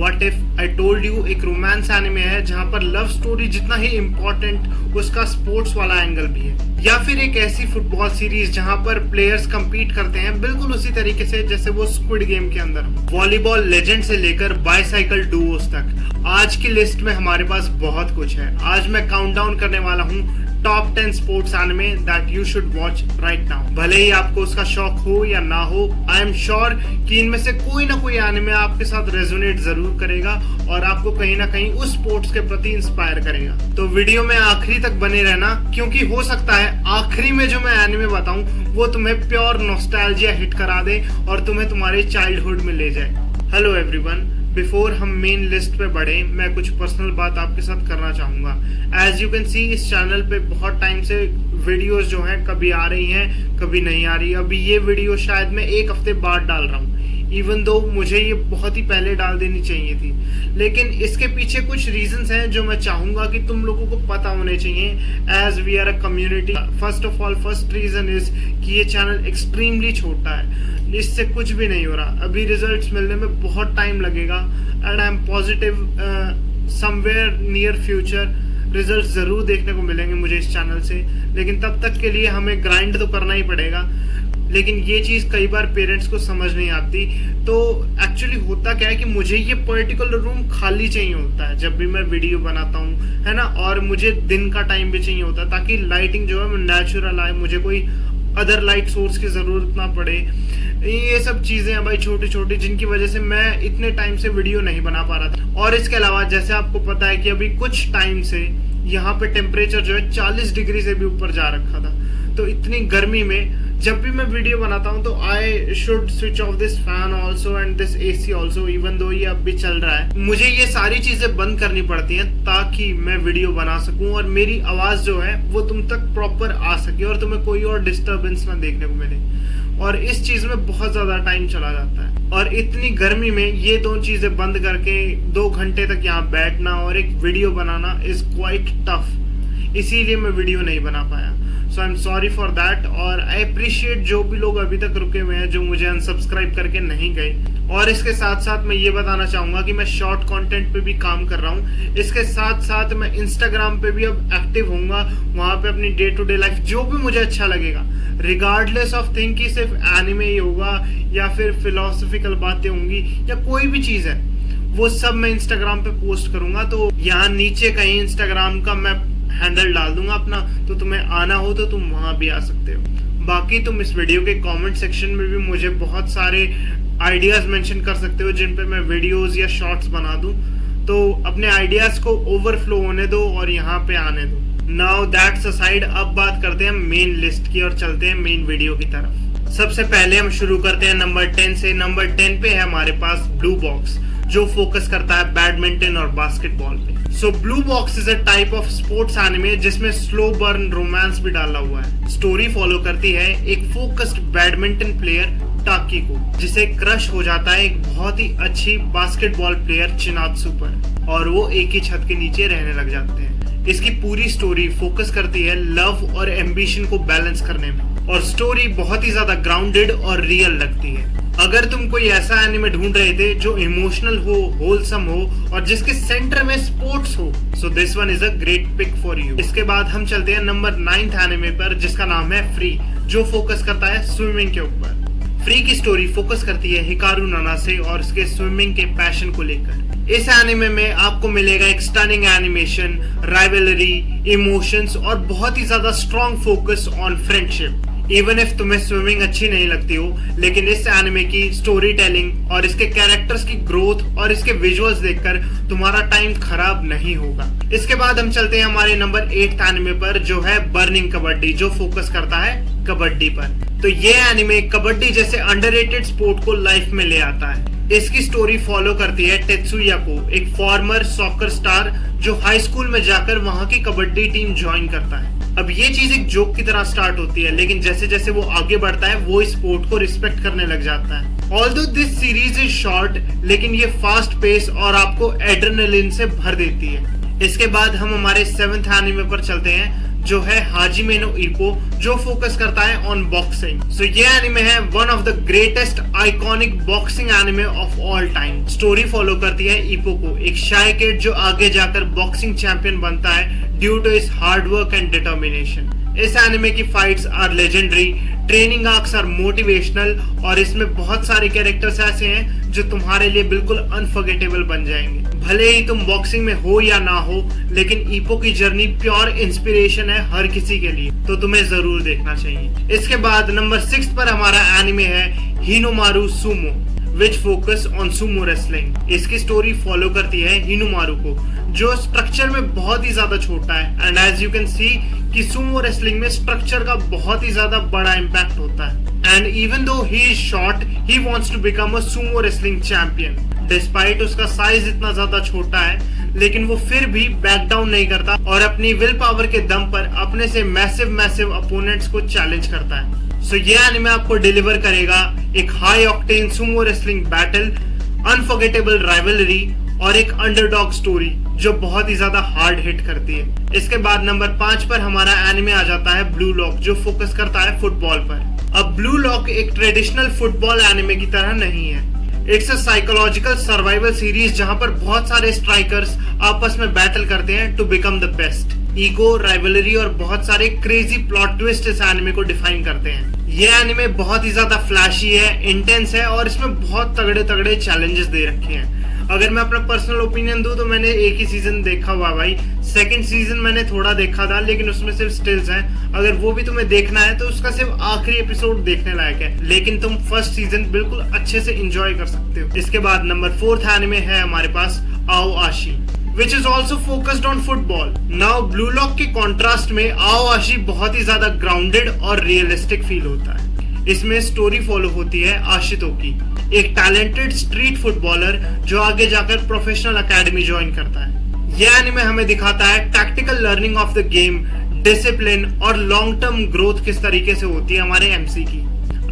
What if I told you एक romance anime है जहां पर लव स्टोरी जितना ही इम्पोर्टेंट उसका स्पोर्ट्स वाला एंगल भी है, या फिर एक ऐसी फुटबॉल सीरीज जहां पर प्लेयर्स कंपीट करते हैं बिल्कुल उसी तरीके से जैसे वो स्क्विड गेम के अंदर, वॉलीबॉल लेजेंड से लेकर बाइसाइकिल डुओस तक। आज की लिस्ट में हमारे पास बहुत कुछ है। आज मैं काउंटडाउन करने वाला हूँ top 10 sports anime that you should watch right now. भले ही आपको उसका शौक हो या ना हो, आई एम श्योर कि इनमें से कोई ना कोई एनिमे आपके साथ रेजोनेट जरूर करेगा और आपको कहीं ना कहीं उस स्पोर्ट्स के प्रति इंस्पायर करेगा। तो वीडियो में आखिरी तक बने रहना, क्योंकि हो सकता है आखिरी में जो मैं एनिमे बताऊं वो तुम्हें प्योर नॉस्टैल्जिया हिट करा दे और तुम्हें तुम्हारे चाइल्डहुड में ले जाए। हेलो एवरीवन, बिफोर हम मेन लिस्ट पे बढ़े, मैं कुछ पर्सनल बात आपके साथ करना चाहूंगा। एज यू कैन सी इस चैनल पे बहुत टाइम से वीडियोस जो हैं कभी आ रही हैं कभी नहीं आ रही। अभी ये वीडियो शायद मैं एक हफ्ते बाद डाल रहा हूँ, इवन दो मुझे ये बहुत ही पहले डाल देनी चाहिए थी, लेकिन इसके पीछे कुछ रीजंस हैं जो मैं चाहूंगा कि तुम लोगों को पता होने चाहिए as we are a community. First of all, first reason is कि ये चैनल एक्सट्रीमली छोटा है, इससे कुछ भी नहीं हो रहा। अभी रिजल्ट्स मिलने में बहुत टाइम लगेगा and I am positive somewhere near future result जरूर देखने को मिलेंगे मुझे इस चैनल से, लेकिन तब तक के लिए हमें ग्राइंड तो करना ही पड़ेगा। लेकिन ये चीज कई बार पेरेंट्स को समझ नहीं आती। तो एक्चुअली होता क्या है कि मुझे ये पर्टिकुलर रूम खाली चाहिए होता है जब भी मैं वीडियो बनाता हूँ, है ना, और मुझे दिन का टाइम भी चाहिए होता है ताकि लाइटिंग जो है नेचुरल आए, मुझे कोई अदर लाइट सोर्स की जरूरत ना पड़े। ये सब चीजें हैं भाई छोटी छोटी, जिनकी वजह से मैं इतने टाइम से वीडियो नहीं बना पा रहा था। और इसके अलावा जैसे आपको पता है कि अभी कुछ टाइम से यहाँ पे टेम्परेचर जो है 40 डिग्री से भी ऊपर जा रखा था। तो इतनी गर्मी में जब भी मैं वीडियो बनाता हूँ तो I should switch off this fan also and this AC also, even though ये अब भी चल रहा है। मुझे ये सारी चीजें बंद करनी पड़ती हैं ताकि मैं वीडियो बना सकूं और मेरी आवाज जो है वो तुम तक प्रॉपर आ सके और तुम्हें कोई और डिस्टर्बेंस ना देखने को मिले। और इस चीज में बहुत ज्यादा टाइम चला जाता है, और इतनी गर्मी में ये दो चीजें बंद करके 2 घंटे तक यहाँ बैठना और एक वीडियो बनाना इज क्वाइट टफ। इसीलिए मैं वीडियो नहीं बना पाया। So I am sorry for that, और आई अप्रिशिएट जो भी लोग अभी तक रुके हुए हैं जो मुझे अनसब्सक्राइब करके नहीं गए। और इसके साथ साथ मैं ये बताना चाहूंगा कि मैं शॉर्ट कंटेंट पे भी काम कर रहा हूँ। इसके साथ साथ मैं इंस्टाग्राम पे भी अब एक्टिव होऊंगा, वहां पे अपनी डे टू डे लाइफ जो भी मुझे अच्छा लगेगा, रिगार्डलेस ऑफ थिंग कि सिर्फ एनिमे ही होगा या फिर फिलोसफिकल बातें होंगी या कोई भी चीज है, वो सब मैं इंस्टाग्राम पे पोस्ट करूंगा। तो यहाँ नीचे कहीं इंस्टाग्राम का मैं हैंडल डाल दूंगा अपना, तो तुम्हें आना हो तो तुम वहां भी आ सकते हो। बाकी तुम इस वीडियो के कमेंट सेक्शन में भी मुझे बहुत सारे आइडियाज मेंशन कर सकते हो जिन पे मैं वीडियोस या शॉर्ट्स बना दूं। तो अपने आइडियाज को ओवरफ्लो होने दो और यहाँ पे आने दो। नाउ दैट्स असाइड, अब बात करते हैं मेन लिस्ट की और चलते हैं मेन वीडियो की तरफ। सबसे पहले हम शुरू करते हैं नंबर 10 से। नंबर 10 पे है हमारे पास ब्लू बॉक्स, जो फोकस करता है बैडमिंटन और बास्केटबॉल पे। सो blue box is a type of sports anime जिसमें स्लो बर्न रोमांस भी डाला हुआ है। स्टोरी फॉलो करती है एक फोकस्ड बैडमिंटन प्लेयर टाकी को, जिसे क्रश हो जाता है एक बहुत ही अच्छी बास्केटबॉल प्लेयर चिनात्सु पर, और वो एक ही छत के नीचे रहने लग जाते हैं। इसकी पूरी स्टोरी फोकस करती है लव और एम्बिशन को बैलेंस करने में, और स्टोरी बहुत ही ज्यादा ग्राउंडेड और रियल लगती है। अगर तुम कोई ऐसा एनिमे ढूंढ रहे थे जो इमोशनल हो, होलसम हो और जिसके सेंटर में स्पोर्ट्स हो, so this one is a great pick for you. इसके बाद हम चलते हैं नंबर 9th एनिमे पर, जिसका नाम है फ्री, जो फोकस करता है स्विमिंग के ऊपर। फ्री की स्टोरी फोकस करती है हिकारू नानासे और उसके स्विमिंग के पैशन को लेकर। इस एनिमे में आपको मिलेगा एक स्टनिंग एनिमेशन, राइवलरी, इमोशंस और बहुत ही ज्यादा strong focus on friendship. Even if तुम्हें स्विमिंग अच्छी नहीं लगती हो, लेकिन इस एनिमे की स्टोरी टेलिंग और इसके कैरेक्टर्स की ग्रोथ और इसके विजुअल्स देखकर तुम्हारा टाइम खराब नहीं होगा। इसके बाद हम चलते हैं हमारे नंबर 8th एनिमे पर, जो है बर्निंग कबड्डी, जो फोकस करता है कबड्डी पर। तो ये एनिमे कबड्डी जैसे अंडररेटेड स्पोर्ट को लाइफ में ले आता है। इसकी स्टोरी फॉलो करती है टेत्सुया को, एक फॉर्मर सॉकर स्टार जो हाई स्कूल में जाकर वहां की कबड्डी टीम ज्वाइन करता है। अब ये चीज एक जोक की तरह स्टार्ट होती है, लेकिन जैसे जैसे वो आगे बढ़ता है वो इस स्पोर्ट को रिस्पेक्ट करने लग जाता है। Although this series is short, लेकिन ये फास्ट पेस और आपको एड्रेनलिन से भर देती है। इसके बाद हम हमारे 7th एनिमे पर चलते हैं, जो है हाजिमे नो इप्पो, जो फोकस करता है ऑन बॉक्सिंग। सो ये एनिमे है one of the greatest iconic boxing anime of all time. Story follow करती है इप्पो को, एक शाय किड जो आगे जाकर बॉक्सिंग चैंपियन बनता है due to his hard work and determination. इस एनिमे की fights are legendary, training arcs are motivational और इसमें बहुत सारे कैरेक्टर्स ऐसे हैं जो तुम्हारे लिए बिल्कुल अनफॉरगेटेबल बन जाएंगे। भले ही तुम बॉक्सिंग में हो या ना हो, लेकिन इप्पो की जर्नी प्योर इंस्पिरेशन है हर किसी के लिए, तो तुम्हें जरूर देखना चाहिए। इसके बाद नंबर 6 पर हमारा एनिमे है Hinomaru Sumo, which focus on sumo wrestling. इसकी स्टोरी फॉलो करती है हिनोमारू को, जो स्ट्रक्चर में बहुत ही ज्यादा छोटा है and as you can see कि सुमो रेसलिंग में स्ट्रक्चर का बहुत ही ज्यादा बड़ा इम्पैक्ट होता है। And even though he is short, he wants to become a sumo wrestling champion. Despite उसका साइज इतना ज्यादा छोटा है, लेकिन वो फिर भी बैक डाउन नहीं करता और अपनी विल पावर के दम पर अपने से मैसिव अपोनेंट्स को चैलेंज करता है। सो ये एनिमे आपको डिलीवर करेगा एक high octane Sumo wrestling battle, unforgettable rivalry और एक अंडरडॉग स्टोरी जो बहुत ही ज्यादा हार्ड हिट करती है। इसके बाद नंबर 5 पर हमारा एनिमे आ जाता है ब्लू लॉक, जो फोकस करता है फुटबॉल पर। अब ब्लू लॉक एक ट्रेडिशनल फुटबॉल एनिमे की तरह नहीं है। It's a psychological survival series जहां पर बहुत सारे स्ट्राइकर्स आपस में बैटल करते हैं to become the best. Ego, rivalry और बहुत सारे क्रेजी प्लॉट ट्विस्ट इस एनिमे को डिफाइन करते हैं। ये एनिमे बहुत ही ज्यादा फ्लैशी है, इंटेंस है और इसमें बहुत तगड़े चैलेंजेस दे रखे हैं। अगर मैं अपना पर्सनल ओपिनियन दूं तो मैंने एक ही सीजन देखा हुआ भाई। सेकंड सीजन मैंने थोड़ा देखा था, लेकिन उसमें सिर्फ स्टिल्स हैं। अगर वो भी तुम्हें देखना है तो उसका सिर्फ आखिरी एपिसोड देखने लायक है, लेकिन तुम फर्स्ट सीजन बिल्कुल अच्छे से एंजॉय कर सकते हो। इसके बाद नंबर 4th एनिमे है हमारे पास आओआशी, which is also focused on football. Now blue lock के कॉन्ट्रास्ट में आओआशी बहुत ही ज्यादा ग्राउंडेड और रियलिस्टिक फील होता है। इसमें स्टोरी फॉलो होती है आशितो की, एक टैलेंटेड स्ट्रीट फुटबॉलर जो आगे जाकर प्रोफेशनल एकेडमी ज्वाइन करता है। यह एनिमे हमें दिखाता है tactical learning of the game, discipline और लॉन्ग टर्म ग्रोथ किस तरीके से होती है हमारे एमसी की।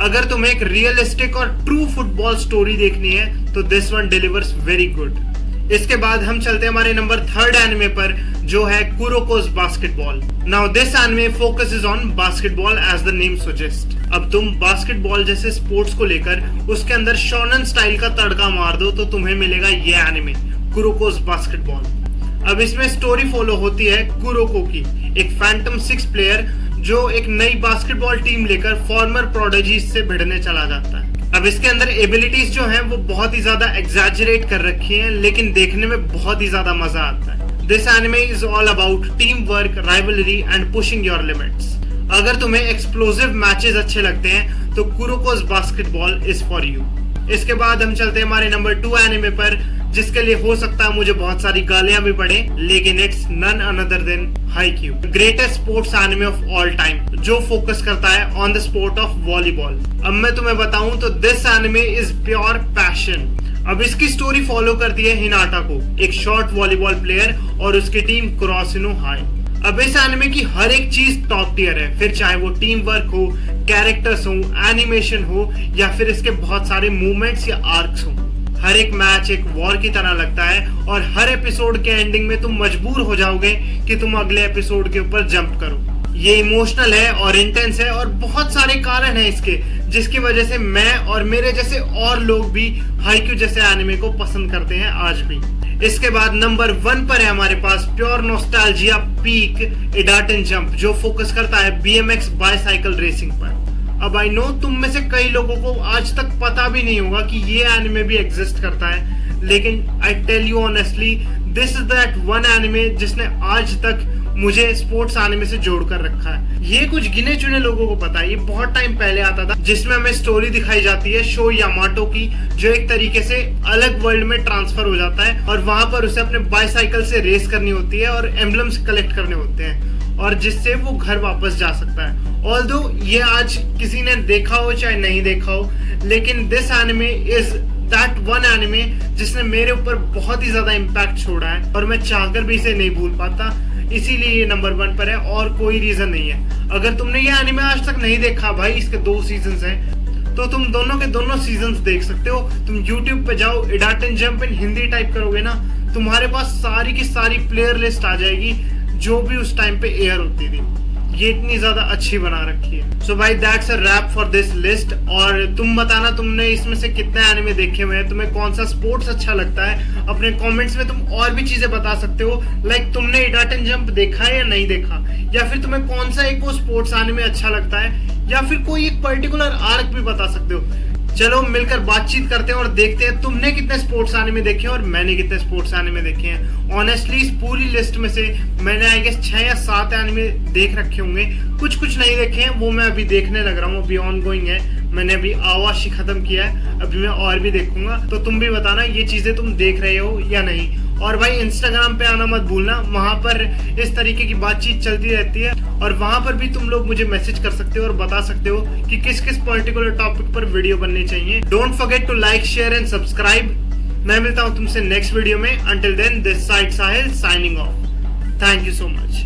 अगर तुम्हें एक रियलिस्टिक और ट्रू फुटबॉल स्टोरी देखनी है तो this one delivers very good. इसके बाद हम चलते हैं हमारे नंबर 3rd एनिमे पर, जो है Kuroko's Basketball. Now this anime focuses on basketball as the name suggest. अब तुम बास्केटबॉल जैसे स्पोर्ट्स को लेकर उसके अंदर शोनन स्टाइल का तड़का मार दो तो तुम्हें मिलेगा ये एनिमे कुरोकोस बास्केटबॉल। अब इसमें स्टोरी फॉलो होती है कुरोको की, एक फैंटम 6 प्लेयर जो एक नई बास्केटबॉल टीम लेकर फॉर्मर प्रोडिजीज से भिड़ने चला जाता है। अब इसके अंदर एबिलिटीज जो हैं वो बहुत ही ज्यादा एग्जैजरेट कर रखी हैं, लेकिन देखने में बहुत ही ज्यादा मजा आता है। This anime is all about team work, rivalry and pushing your limits. अगर तुम्हें एक्सप्लोसिव मैचेस अच्छे लगते हैं तो कुरोकोस बास्केटबॉल इज फॉर यू। इसके बाद हम चलते हैं हमारे नंबर 2 एनिमे पर, जिसके लिए हो सकता है मुझे बहुत सारी गालियां भी पड़े, लेकिन it's none another than Haikyuu, greatest sports anime of all time, जो फोकस करता है on the sport of volleyball. अब मैं तुम्हें बताऊं तो this anime is pure passion. अब इसकी स्टोरी फॉलो करती है हिनाटा को, एक शॉर्ट वॉलीबॉल प्लेयर और उसकी टीम कुरासिनो हाई। अब इस एनिमे की हर एक चीज टॉप टियर है, फिर चाहे वो टीम वर्क हो, कैरेक्टर्स हो, एनिमेशन हो या फिर इसके बहुत सारे मूवमेंट्स या आर्क्स हो। हर एक मैच एक वॉर की तरह लगता है और हर एपिसोड के एंडिंग में तुम मजबूर हो जाओगे कि तुम अगले एपिसोड के ऊपर जंप करो। ये इमोशनल है और इंटेंस है और बहुत सारे कारण हैं इसके, जिसकी वजह से मैं और मेरे जैसे और लोग भी हाइक्यू जैसे एनिमे को पसंद करते हैं आज भी। इसके बाद नंबर 1 पर है हमारे पास प्योर नॉस्टैल्जिया पीक इडाटन जंप, जो फोकस करता है BMX बाइसाइकिल रेसिंग पर। अब आई नो तुम में से कई लोगों को आज तक पता भी नहीं होगा कि ये एनिमे भी एग्जिस्ट करता है, लेकिन I tell you honestly this is that one anime जिसने आज तक मुझे स्पोर्ट्स एनिमे से जोड़कर रखा है। ये कुछ गिने चुने लोगों को पता है। ये बहुत टाइम पहले आता था, जिसमें हमें स्टोरी दिखाई जाती है शो यामाटो की, जो एक तरीके से अलग वर्ल्ड में ट्रांसफर हो जाता है और वहां पर उसे अपने बाइसाइकिल से रेस करनी होती है और एम्बलम्स कलेक्ट करने होते हैं, और जिससे वो घर वापस जा सकता है। ऑल्दो ये आज किसी ने देखा हो चाहे नहीं देखा हो, लेकिन this anime is that one anime जिसने मेरे ऊपर बहुत ही ज्यादा इम्पैक्ट छोड़ा है और मैं चाहकर भी इसे नहीं भूल पाता, इसीलिए ये नंबर 1 पर है और कोई रीजन नहीं है। अगर तुमने ये एनिमे आज तक नहीं देखा भाई, इसके 2 सीजन्स हैं, तो तुम दोनों के दोनों सीजन्स देख सकते हो। तुम YouTube पे जाओ, इडाटन जंप इन हिंदी टाइप करोगे ना, तुम्हारे पास सारी की सारी प्लेयर लिस्ट आ जाएगी जो भी उस टाइम पे एयर होती थी, ये इतनी ज्यादा अच्छी बना रखी है। सो भाई that's a rap for this list. और तुम बताना तुमने इसमें से कितने एनिमे देखे हुए हैं, तुम्हें कौन सा स्पोर्ट्स अच्छा लगता है। अपने कमेंट्स में तुम और भी चीजें बता सकते हो, लाइक तुमने इडाटन जंप देखा है या नहीं देखा, या फिर तुम्हें कौन सा एक वो स्पोर्ट्स एनिमे अच्छा लगता है, या फिर कोई एक पर्टिकुलर आर्क भी बता सकते हो। चलो मिलकर बातचीत करते हैं और देखते हैं तुमने कितने स्पोर्ट्स एनिमे देखे हैं और मैंने कितने स्पोर्ट्स एनिमे देखे हैं। ऑनेस्टली इस पूरी लिस्ट में से मैंने आई गेस 6 या 7 एनिमे देख रखे होंगे, कुछ नहीं देखे हैं, वो मैं अभी देखने लग रहा हूँ, अभी ऑन गोइंग है। मैंने अभी आवाशी खत्म किया है, अभी मैं और भी देखूंगा। तो तुम भी बताना ये चीजें तुम देख रहे हो या नहीं। और भाई इंस्टाग्राम पे आना मत भूलना, वहां पर इस तरीके की बातचीत चलती रहती है और वहां पर भी तुम लोग मुझे मैसेज कर सकते हो और बता सकते हो कि किस किस पर्टिकुलर टॉपिक पर वीडियो बननी चाहिए। Don't forget to like, share and subscribe. मैं मिलता हूँ तुमसे नेक्स्ट वीडियो में। Until then, this side Sahil signing off. Thank you so much.